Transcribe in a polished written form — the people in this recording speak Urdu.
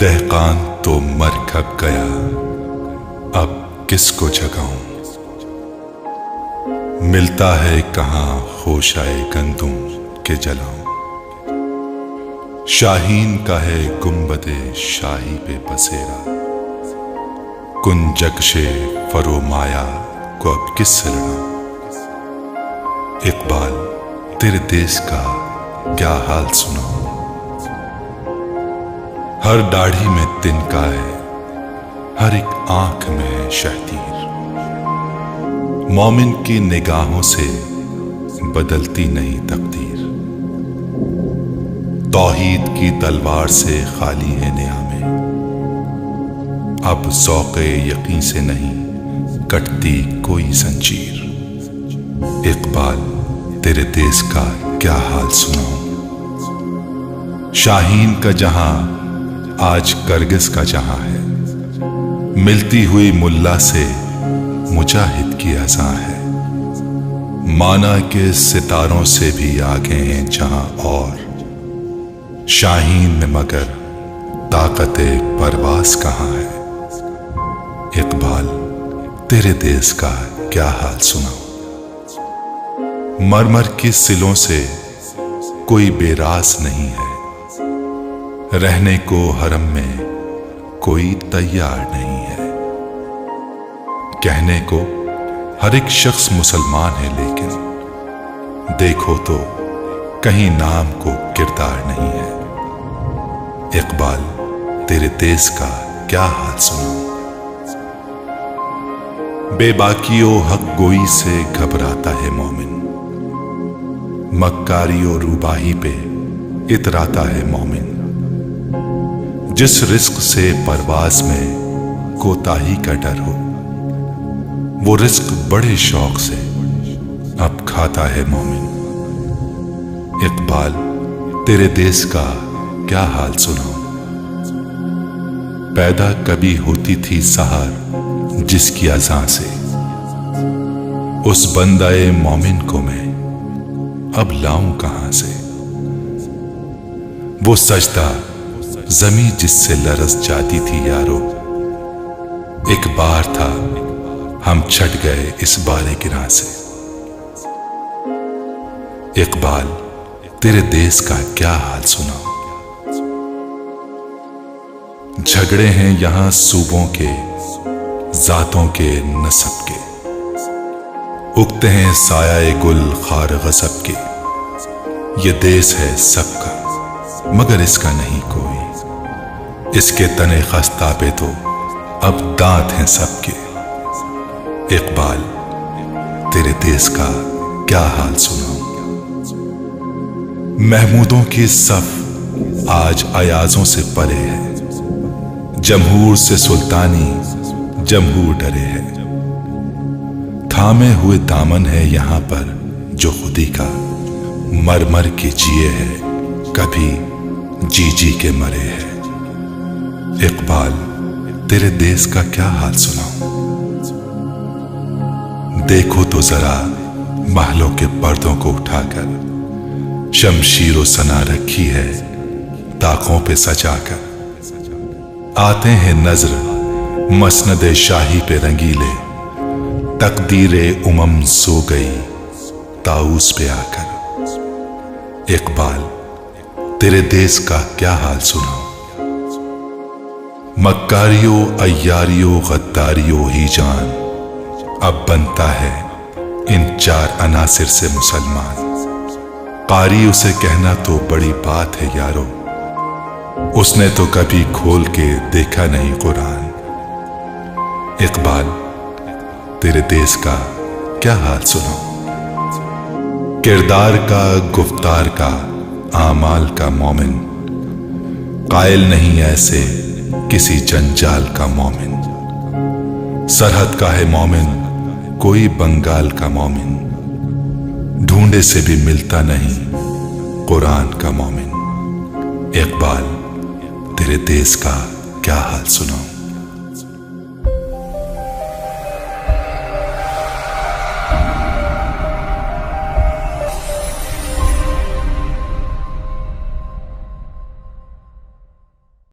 دہقان تو مر کھپ گیا، اب کس کو جگاؤں؟ ملتا ہے کہاں خوشائے گندم کے جلاؤں؟ شاہین کا ہے گنبد شاہی پہ بسیرا، کن جگش فرومایا کو اب کس سے لڑاؤں؟ اقبال تیرے دیس کا کیا حال سناؤں؟ ہر داڑھی میں تنکا ہے، ہر ایک آنکھ میں ہے شہتیر، مومن کی نگاہوں سے بدلتی نہیں تقدیر، توحید کی تلوار سے خالی ہے نعمیں، اب ذوق یقین سے نہیں کٹتی کوئی زنجیر۔ اقبال تیرے دیس کا کیا حال سناؤں؟ شاہین کا جہاں آج کرگس کا جہاں ہے، ملتی ہوئی ملا سے مجاہد کی اذاں ہے، مانا کے ستاروں سے بھی آگے ہیں جہاں اور، شاہین میں مگر طاقت پرواز کہاں ہے؟ اقبال تیرے دیس کا کیا حال سناؤں؟ مرمر کی سلوں سے کوئی بے راز نہیں ہے، رہنے کو حرم میں کوئی تیار نہیں ہے، کہنے کو ہر ایک شخص مسلمان ہے، لیکن دیکھو تو کہیں نام کو کردار نہیں ہے۔ اقبال تیرے دیس کا کیا حال سناؤں؟ بے باکی و حق گوئی سے گھبراتا ہے مومن، مکاری و روباہی پہ اتراتا ہے مومن، جس رزق سے پرواز میں کوتاہی کا ڈر ہو، وہ رزق بڑے شوق سے اب کھاتا ہے مومن۔ اقبال تیرے دیس کا کیا حال سناؤں؟ پیدا کبھی ہوتی تھی سحر جس کی اذان سے، اس بندہ مومن کو میں اب لاؤں کہاں سے؟ وہ سجدہ زمیں جس سے لرز جاتی تھی یارو، ایک بار تھا ہم چھٹ گئے اس بارے گراں سے۔ اقبال تیرے دیس کا کیا حال سناؤں؟ جھگڑے ہیں یہاں صوبوں کے، ذاتوں کے، نسب کے، اگتے ہیں سایہ گل خار غضب کے، یہ دیس ہے سب کا مگر اس کا نہیں کوئی، اس کے تنے خستہ پہ تو اب دانت ہیں سب کے۔ اقبال تیرے دیس کا کیا حال سناؤں؟ محمودوں کی صف آج ایازوں سے پرے ہے، جمہور سے سلطانی جمہور ڈرے ہے، تھامے ہوئے دامن ہے یہاں پر جو خودی کا، مر مر کے جیے ہے کبھی جی جی کے مرے ہے۔ اقبال تیرے دیس کا کیا حال سناؤں؟ دیکھو تو ذرا محلوں کے پردوں کو اٹھا کر، شمشیر و سنا رکھی ہے طاقوں پہ سجا کر، آتے ہیں نظر مسند شاہی پہ رنگیلے، تقدیر امم سو گئی طاؤس پہ آ کر۔ اقبال تیرے دیس کا کیا حال سناؤں؟ مکاریو ایاریو غداریو ہی جان اب بنتا ہے ان چار عناصر سے مسلمان، قاری اسے کہنا تو بڑی بات ہے یارو، اس نے تو کبھی کھول کے دیکھا نہیں قرآن۔ اقبال تیرے دیس کا کیا حال سناؤں؟ کردار کا، گفتار کا، اعمال کا مومن، قائل نہیں ایسے کسی جنجال کا مومن، سرحد کا ہے مومن کوئی بنگال کا مومن، ڈھونڈے سے بھی ملتا نہیں قرآن کا مومن۔ اقبال تیرے دیس کا کیا حال سناؤں؟